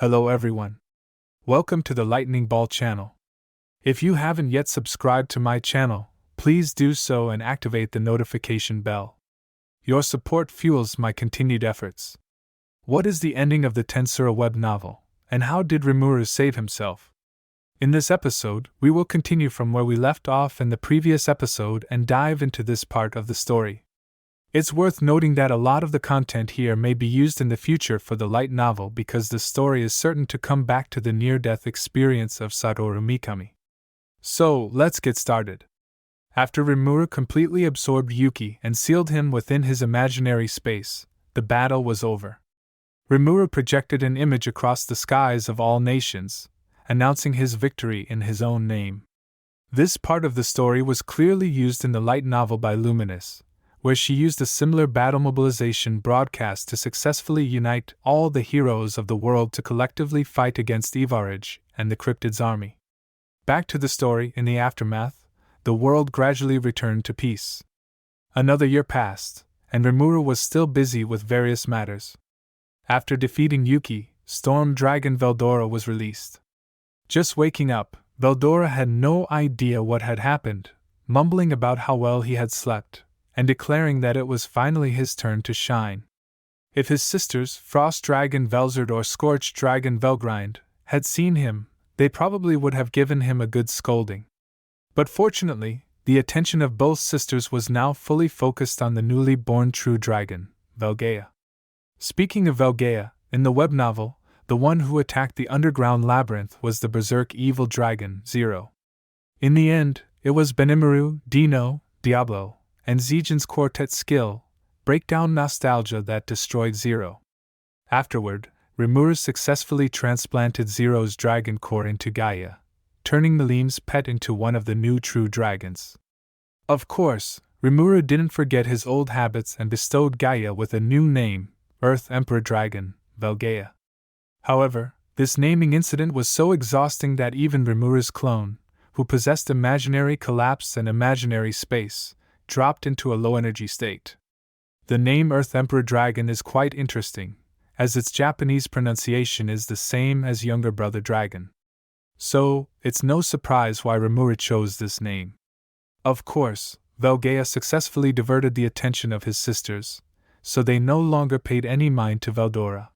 Hello everyone. Welcome to the Lightning Ball channel. If you haven't yet subscribed to my channel, please do so and activate the notification bell. Your support fuels my continued efforts. What is the ending of the TenSura Web Novel, and how did Rimuru save himself? In this episode, we will continue from where we left off in the previous episode and dive into this part of the story. It's worth noting that a lot of the content here may be used in the future for the light novel because the story is certain to come back to the near-death experience of Satoru Mikami. So, let's get started. After Rimuru completely absorbed Yuki and sealed him within his imaginary space, the battle was over. Rimuru projected an image across the skies of all nations, announcing his victory in his own name. This part of the story was clearly used in the light novel by Luminous, where she used a similar battle mobilization broadcast to successfully unite all the heroes of the world to collectively fight against Ivarage and the Cryptid's army. Back to the story, in the aftermath, the world gradually returned to peace. Another year passed, and Rimuru was still busy with various matters. After defeating Yuki, Storm Dragon Veldora was released. Just waking up, Veldora had no idea what had happened, mumbling about how well he had slept, and declaring that it was finally his turn to shine. If his sisters, Frost Dragon Velzard or Scorched Dragon Velgrind, had seen him, they probably would have given him a good scolding. But fortunately, the attention of both sisters was now fully focused on the newly born true dragon, Velgaia. Speaking of Velgaia, in the web novel, the one who attacked the underground labyrinth was the berserk evil dragon, Zero. In the end, it was Benimaru, Dino, Diablo, and Zijin's quartet skill, Breakdown Nostalgia, that destroyed Zero. Afterward, Rimuru successfully transplanted Zero's dragon core into Gaia, turning Milim's pet into one of the new true dragons. Of course, Rimuru didn't forget his old habits and bestowed Gaia with a new name, Earth Emperor Dragon, Velgaia. However, this naming incident was so exhausting that even Rimuru's clone, who possessed imaginary collapse and imaginary space, dropped into a low-energy state. The name Earth Emperor Dragon is quite interesting, as its Japanese pronunciation is the same as Younger Brother Dragon. So, it's no surprise why Rimuru chose this name. Of course, Velgaia successfully diverted the attention of his sisters, so they no longer paid any mind to Veldora.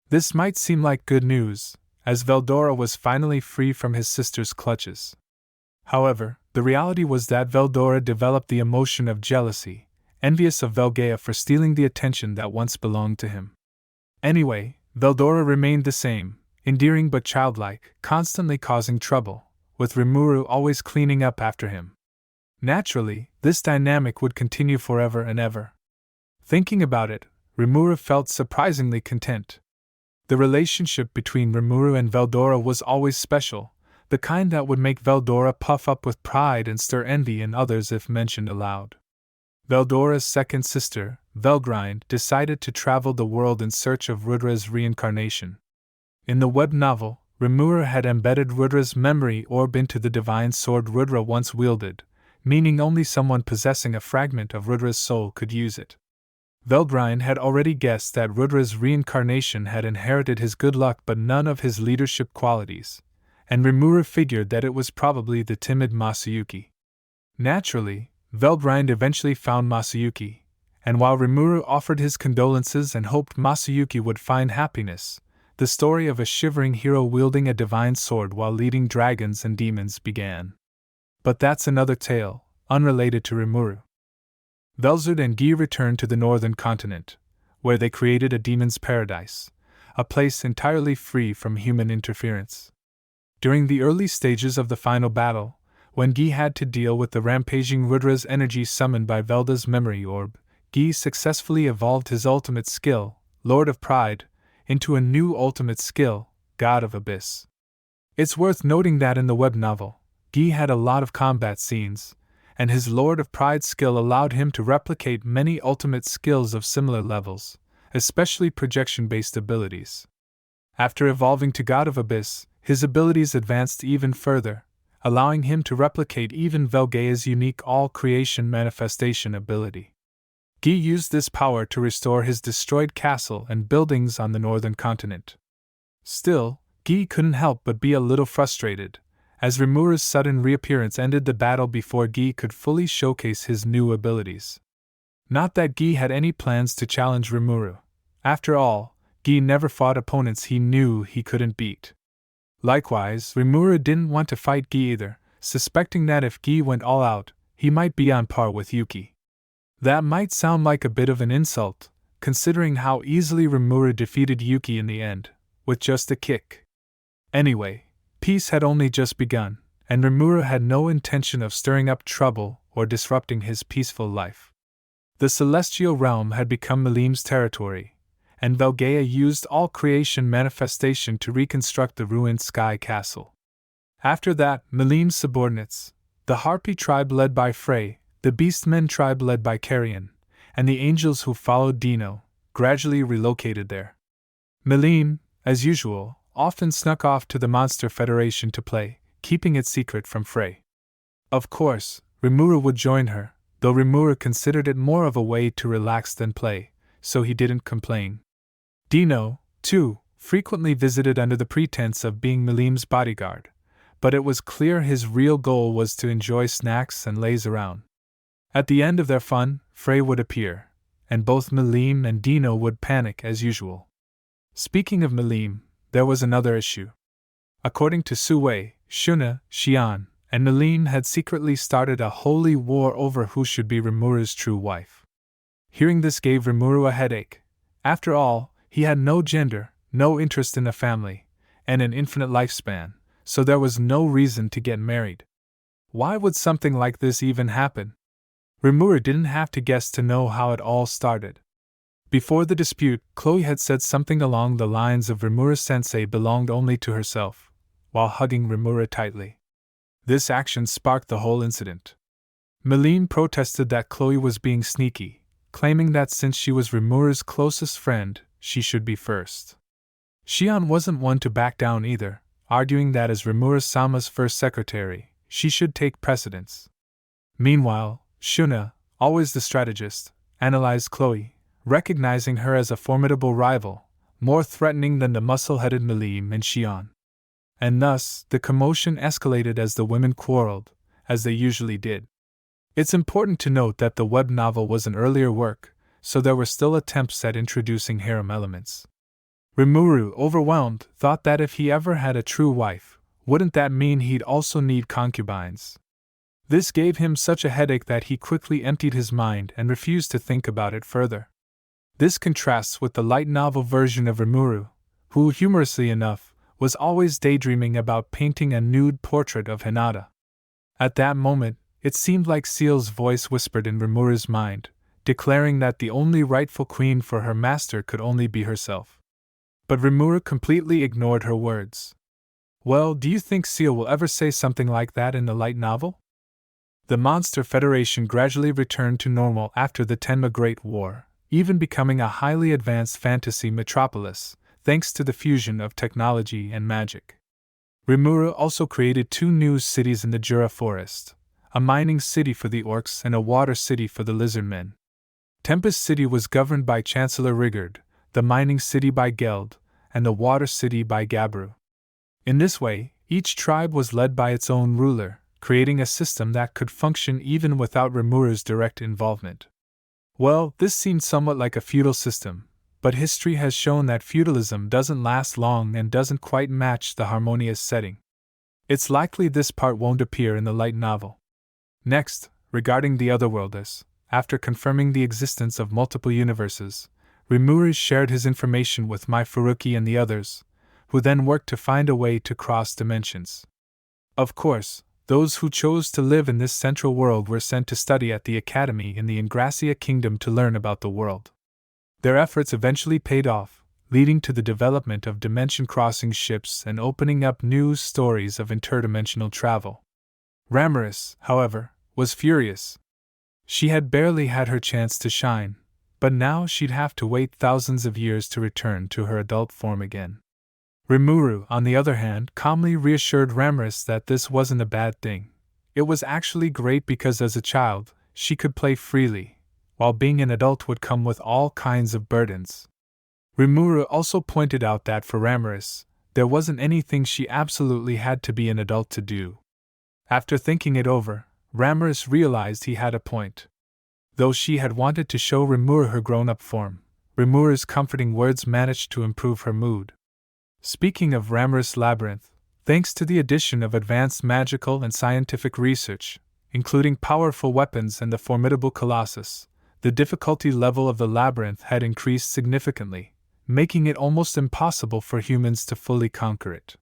This might seem like good news, as Veldora was finally free from his sister's clutches. However, the reality was that Veldora developed the emotion of jealousy, envious of Velgaia for stealing the attention that once belonged to him. Anyway, Veldora remained the same, endearing but childlike, constantly causing trouble, with Rimuru always cleaning up after him. Naturally, this dynamic would continue forever and ever. Thinking about it, Rimuru felt surprisingly content. The relationship between Rimuru and Veldora was always special, the kind that would make Veldora puff up with pride and stir envy in others if mentioned aloud. Veldora's second sister, Velgrind, decided to travel the world in search of Rudra's reincarnation. In the web novel, Rimuru had embedded Rudra's memory orb into the divine sword Rudra once wielded, meaning only someone possessing a fragment of Rudra's soul could use it. Velgrind had already guessed that Rudra's reincarnation had inherited his good luck but none of his leadership qualities, and Rimuru figured that it was probably the timid Masayuki. Naturally, Velgrind eventually found Masayuki, and while Rimuru offered his condolences and hoped Masayuki would find happiness, the story of a shivering hero wielding a divine sword while leading dragons and demons began. But that's another tale, unrelated to Rimuru. Velzard and Guy returned to the northern continent, where they created a demon's paradise, a place entirely free from human interference. During the early stages of the final battle, when Guy had to deal with the rampaging Rudra's energy summoned by Velda's memory orb, Guy successfully evolved his ultimate skill, Lord of Pride, into a new ultimate skill, God of Abyss. It's worth noting that in the web novel, Guy had a lot of combat scenes, and his Lord of Pride skill allowed him to replicate many ultimate skills of similar levels, especially projection-based abilities. After evolving to God of Abyss, his abilities advanced even further, allowing him to replicate even Velgaia's unique all-creation manifestation ability. Guy used this power to restore his destroyed castle and buildings on the northern continent. Still, Guy couldn't help but be a little frustrated, as Rimuru's sudden reappearance ended the battle before Guy could fully showcase his new abilities. Not that Guy had any plans to challenge Rimuru. After all, Guy never fought opponents he knew he couldn't beat. Likewise, Rimuru didn't want to fight Guy either, suspecting that if Guy went all out, he might be on par with Yuki. That might sound like a bit of an insult, considering how easily Rimuru defeated Yuki in the end, with just a kick. Anyway, peace had only just begun, and Rimuru had no intention of stirring up trouble or disrupting his peaceful life. The celestial realm had become Milim's territory, and Gaia used all creation manifestation to reconstruct the ruined sky castle. After that, Milim's subordinates, the Harpy tribe led by Frey, the Beastmen tribe led by Carrion, and the angels who followed Dino, gradually relocated there. Milim, as usual, often snuck off to the Monster Federation to play, keeping it secret from Frey. Of course, Rimuru would join her, though Rimuru considered it more of a way to relax than play, so he didn't complain. Dino, too, frequently visited under the pretense of being Milim's bodyguard, but it was clear his real goal was to enjoy snacks and laze around. At the end of their fun, Frey would appear, and both Milim and Dino would panic as usual. Speaking of Milim, there was another issue. According to Sue, Shuna, Xian, and Milim had secretly started a holy war over who should be Rimuru's true wife. Hearing this gave Rimuru a headache. After all, he had no gender, no interest in a family, and an infinite lifespan, so there was no reason to get married. Why would something like this even happen? Rimuru didn't have to guess to know how it all started. Before the dispute, Chloe had said something along the lines of Rimuru-sensei belonged only to herself, while hugging Rimuru tightly. This action sparked the whole incident. Milim protested that Chloe was being sneaky, claiming that since she was Rimuru's closest friend, she should be first. Xian wasn't one to back down either, arguing that as Rimuru-sama's first secretary, she should take precedence. Meanwhile, Shuna, always the strategist, analyzed Chloe, recognizing her as a formidable rival, more threatening than the muscle-headed Milim and Xian. And thus, the commotion escalated as the women quarreled, as they usually did. It's important to note that the web novel was an earlier work, so there were still attempts at introducing harem elements. Rimuru, overwhelmed, thought that if he ever had a true wife, wouldn't that mean he'd also need concubines? This gave him such a headache that he quickly emptied his mind and refused to think about it further. This contrasts with the light novel version of Rimuru, who, humorously enough, was always daydreaming about painting a nude portrait of Hinata. At that moment, it seemed like Seal's voice whispered in Rimuru's mind, declaring that the only rightful queen for her master could only be herself. But Rimuru completely ignored her words. Well, do you think Seal will ever say something like that in the light novel? The Monster Federation gradually returned to normal after the Tenma Great War, even becoming a highly advanced fantasy metropolis, thanks to the fusion of technology and magic. Rimuru also created 2 new cities in the Jura Forest, a mining city for the orcs and a water city for the lizardmen. Tempest City was governed by Chancellor Rigard, the mining city by Geld, and the water city by Gabru. In this way, each tribe was led by its own ruler, creating a system that could function even without Rimuru's direct involvement. Well, this seemed somewhat like a feudal system, but history has shown that feudalism doesn't last long and doesn't quite match the harmonious setting. It's likely this part won't appear in the light novel. Next, regarding the Otherworlders, after confirming the existence of multiple universes, Rimuru shared his information with Mai Furuki and the others, who then worked to find a way to cross dimensions. Of course, those who chose to live in this central world were sent to study at the academy in the Ingracia Kingdom to learn about the world. Their efforts eventually paid off, leading to the development of dimension-crossing ships and opening up new stories of interdimensional travel. Ramiris, however, was furious. She had barely had her chance to shine, but now she'd have to wait thousands of years to return to her adult form again. Rimuru, on the other hand, calmly reassured Ramiris that this wasn't a bad thing. It was actually great because as a child, she could play freely, while being an adult would come with all kinds of burdens. Rimuru also pointed out that for Ramiris, there wasn't anything she absolutely had to be an adult to do. After thinking it over, Rimuru realized he had a point. Though she had wanted to show Rimuru her grown-up form, Rimuru's comforting words managed to improve her mood. Speaking of Rimuru's labyrinth, thanks to the addition of advanced magical and scientific research, including powerful weapons and the formidable Colossus, the difficulty level of the labyrinth had increased significantly, making it almost impossible for humans to fully conquer it.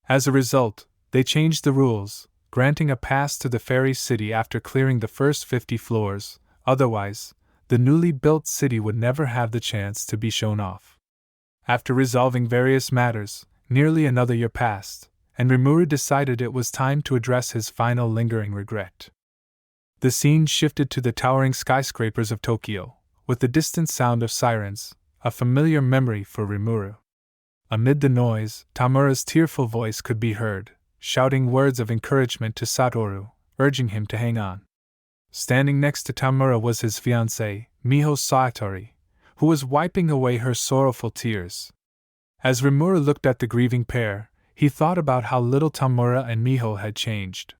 As a result, they changed the rules, granting a pass to the fairy city after clearing the first 50 floors, otherwise, the newly built city would never have the chance to be shown off. After resolving various matters, nearly another year passed, and Rimuru decided it was time to address his final lingering regret. The scene shifted to the towering skyscrapers of Tokyo, with the distant sound of sirens, a familiar memory for Rimuru. Amid the noise, Tamura's tearful voice could be heard, shouting words of encouragement to Satoru, urging him to hang on. Standing next to Tamura was his fiancée, Miho Satori, who was wiping away her sorrowful tears. As Rimuru looked at the grieving pair, he thought about how little Tamura and Miho had changed.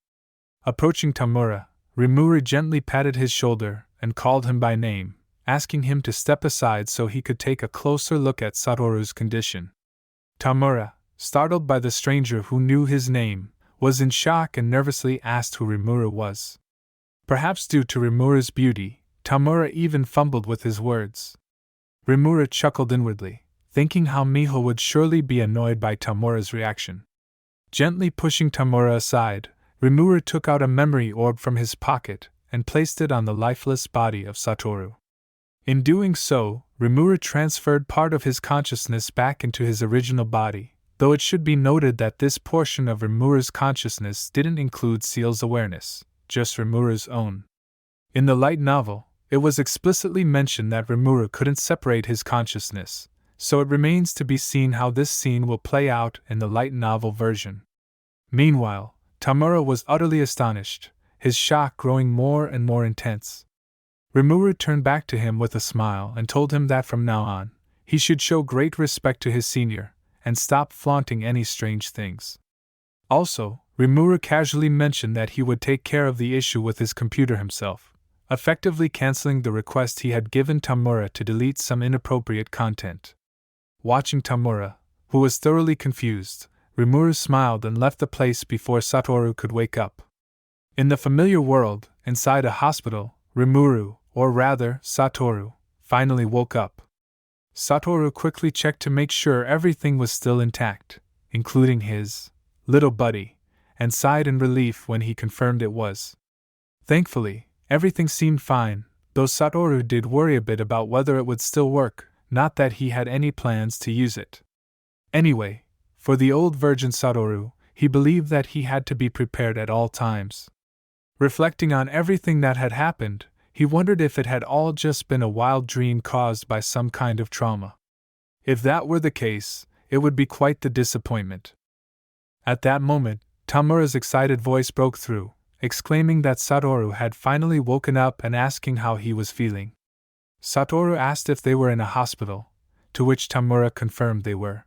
Approaching Tamura, Rimuru gently patted his shoulder and called him by name, asking him to step aside so he could take a closer look at Satoru's condition. Tamura, startled by the stranger who knew his name, was in shock and nervously asked who Rimuru was. Perhaps due to Rimuru's beauty, Tamura even fumbled with his words. Rimuru chuckled inwardly, thinking how Miho would surely be annoyed by Tamura's reaction. Gently pushing Tamura aside, Rimuru took out a memory orb from his pocket and placed it on the lifeless body of Satoru. In doing so, Rimuru transferred part of his consciousness back into his original body, though it should be noted that this portion of Rimuru's consciousness didn't include Seal's awareness, just Rimuru's own. In the light novel, it was explicitly mentioned that Rimuru couldn't separate his consciousness, so it remains to be seen how this scene will play out in the light novel version. Meanwhile, Tamura was utterly astonished, his shock growing more and more intense. Rimuru turned back to him with a smile and told him that from now on, he should show great respect to his senior, and stop flaunting any strange things. Also, Rimuru casually mentioned that he would take care of the issue with his computer himself, effectively canceling the request he had given Tamura to delete some inappropriate content. Watching Tamura, who was thoroughly confused, Rimuru smiled and left the place before Satoru could wake up. In the familiar world, inside a hospital, Rimuru, or rather, Satoru, finally woke up. Satoru quickly checked to make sure everything was still intact, including his little buddy, and sighed in relief when he confirmed it was. Thankfully, everything seemed fine, though Satoru did worry a bit about whether it would still work, not that he had any plans to use it. Anyway, for the old virgin Satoru, he believed that he had to be prepared at all times. Reflecting on everything that had happened, he wondered if it had all just been a wild dream caused by some kind of trauma. If that were the case, it would be quite the disappointment. At that moment, Tamura's excited voice broke through, exclaiming that Satoru had finally woken up and asking how he was feeling. Satoru asked if they were in a hospital, to which Tamura confirmed they were.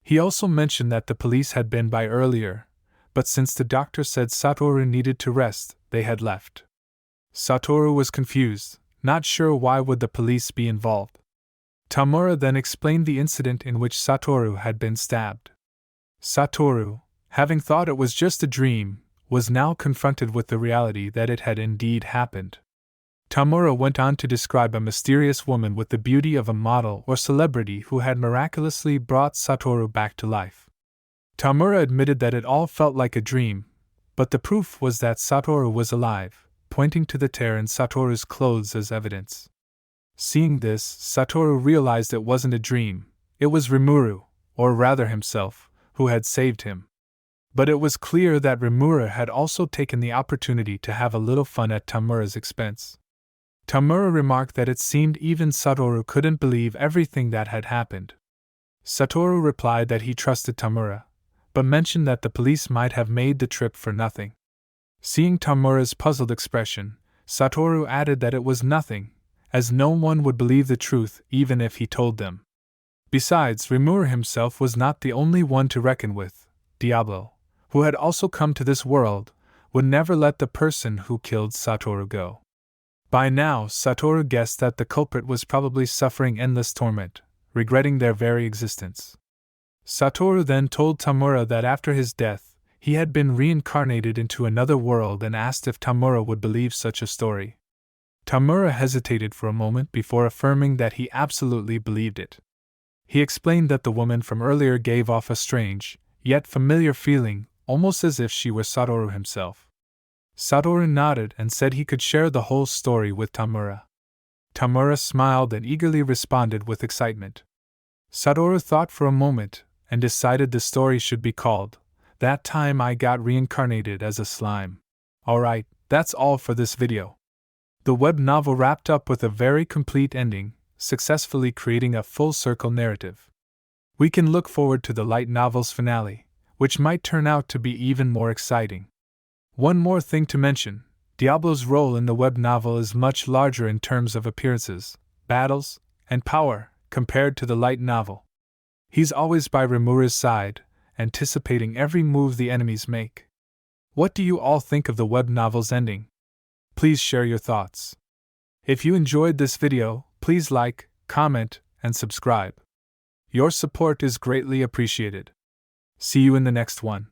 He also mentioned that the police had been by earlier, but since the doctor said Satoru needed to rest, they had left. Satoru was confused, not sure why would the police be involved. Tamura then explained the incident in which Satoru had been stabbed. Satoru, having thought it was just a dream, was now confronted with the reality that it had indeed happened. Tamura went on to describe a mysterious woman with the beauty of a model or celebrity who had miraculously brought Satoru back to life. Tamura admitted that it all felt like a dream, but the proof was that Satoru was alive, pointing to the tear in Satoru's clothes as evidence. Seeing this, Satoru realized it wasn't a dream, it was Rimuru, or rather himself, who had saved him. But it was clear that Rimuru had also taken the opportunity to have a little fun at Tamura's expense. Tamura remarked that it seemed even Satoru couldn't believe everything that had happened. Satoru replied that he trusted Tamura, but mentioned that the police might have made the trip for nothing. Seeing Tamura's puzzled expression, Satoru added that it was nothing, as no one would believe the truth even if he told them. Besides, Rimuru himself was not the only one to reckon with. Diablo, who had also come to this world, would never let the person who killed Satoru go. By now, Satoru guessed that the culprit was probably suffering endless torment, regretting their very existence. Satoru then told Tamura that after his death, he had been reincarnated into another world and asked if Tamura would believe such a story. Tamura hesitated for a moment before affirming that he absolutely believed it. He explained that the woman from earlier gave off a strange, yet familiar feeling, almost as if she were Satoru himself. Satoru nodded and said he could share the whole story with Tamura. Tamura smiled and eagerly responded with excitement. Satoru thought for a moment and decided the story should be called That Time I Got Reincarnated as a Slime. Alright, that's all for this video. The web novel wrapped up with a very complete ending, successfully creating a full-circle narrative. We can look forward to the light novel's finale, which might turn out to be even more exciting. One more thing to mention, Diablo's role in the web novel is much larger in terms of appearances, battles, and power, compared to the light novel. He's always by Rimuru's side, anticipating every move the enemies make. What do you all think of the web novel's ending? Please share your thoughts. If you enjoyed this video, please like, comment, and subscribe. Your support is greatly appreciated. See you in the next one.